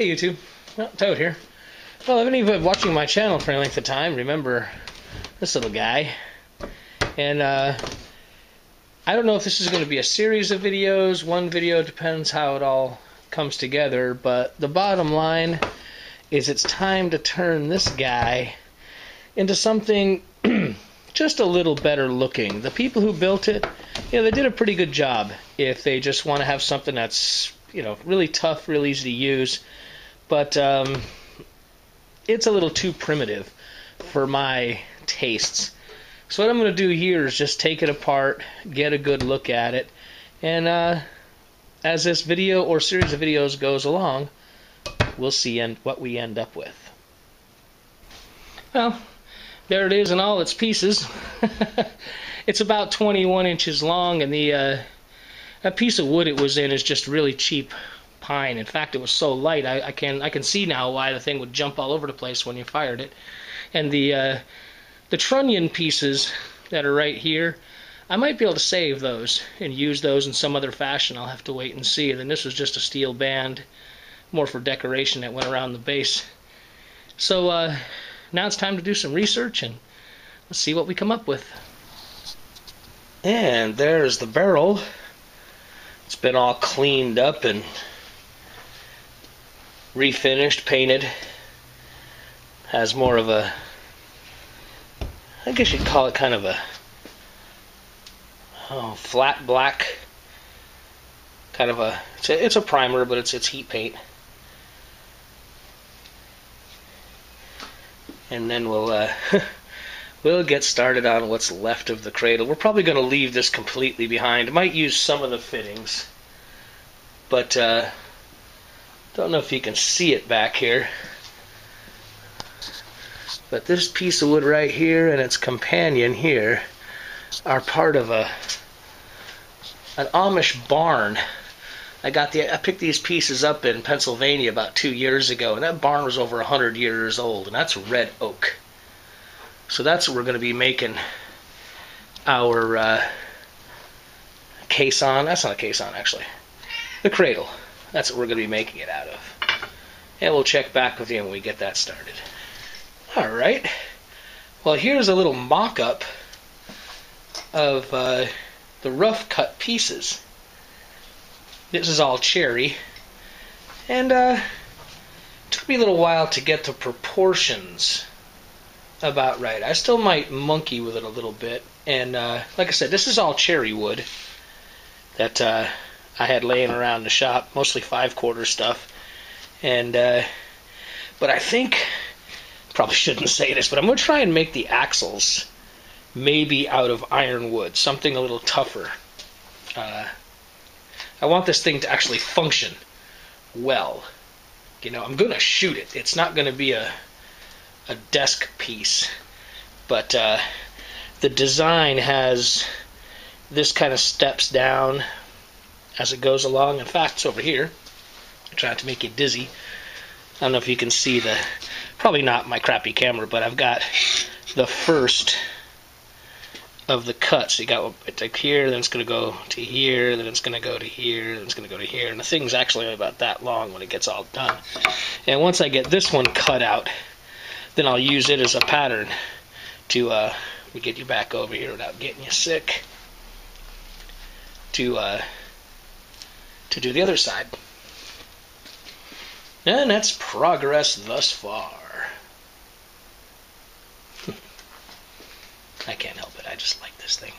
Hey YouTube, Toad here. Well, if any of you been watching my channel for any length of time, remember this little guy. And I don't know if this is going to be a series of videos. One video depends how it all comes together. But the bottom line is it's time to turn this guy into something just a little better looking. The people who built it, they did a pretty good job. If they just want to have something that's, really tough, real easy to use. But it's a little too primitive for my tastes. So what I'm going to do here is just take it apart, get a good look at it, and as this video or series of videos goes along, we'll see what we end up with. Well, there it is in all its pieces. It's about 21 inches long, and that piece of wood it was in is just really cheap pine. In fact, it was so light I can see now why the thing would jump all over the place when you fired it. And the trunnion pieces that are right here, I might be able to save those and use those in some other fashion. I'll have to wait and see. And then this was just a steel band, more for decoration, that went around the base. So now it's time to do some research and let's see what we come up with. And there's the barrel. It's been all cleaned up and refinished, painted. Has more of a, I guess you'd call it kind of a flat black, kind of a, it's a primer, but it's heat paint. And then we'll we'll get started on what's left of the cradle. We're probably going to leave this completely behind. I might use some of the fittings, but don't know if you can see it back here. But this piece of wood right here and its companion here are part of an Amish barn. I picked these pieces up in Pennsylvania about 2 years ago, and that barn was over 100 years old, and that's red oak. So that's what we're going to be making our case on. That's not a case on, actually. The cradle. That's what we're going to be making it out of. And we'll check back with you when we get that started. Alright. Well, here's a little mock-up of the rough cut pieces. This is all cherry. And it took me a little while to get the proportions about right. I still might monkey with it a little bit. And like I said, this is all cherry wood that I had laying around the shop, mostly 5/4 stuff. And but I think, probably shouldn't say this, but I'm going to try and make the axles maybe out of ironwood, something a little tougher. I want this thing to actually function well. I'm going to shoot it. It's not going to be a desk piece, but the design has this kind of steps down as it goes along. In fact, it's over here. I'm trying to make you dizzy. I don't know if you can see probably not my crappy camera, but I've got the first of the cuts. You got it like here, then it's going to go to here, then it's going to go to here, then it's going to go to here, and the thing's actually only about that long when it gets all done. And once I get this one cut out, then I'll use it as a pattern to get you back over here without getting you sick, to do the other side. And that's progress thus far. I can't help it, I just like this thing.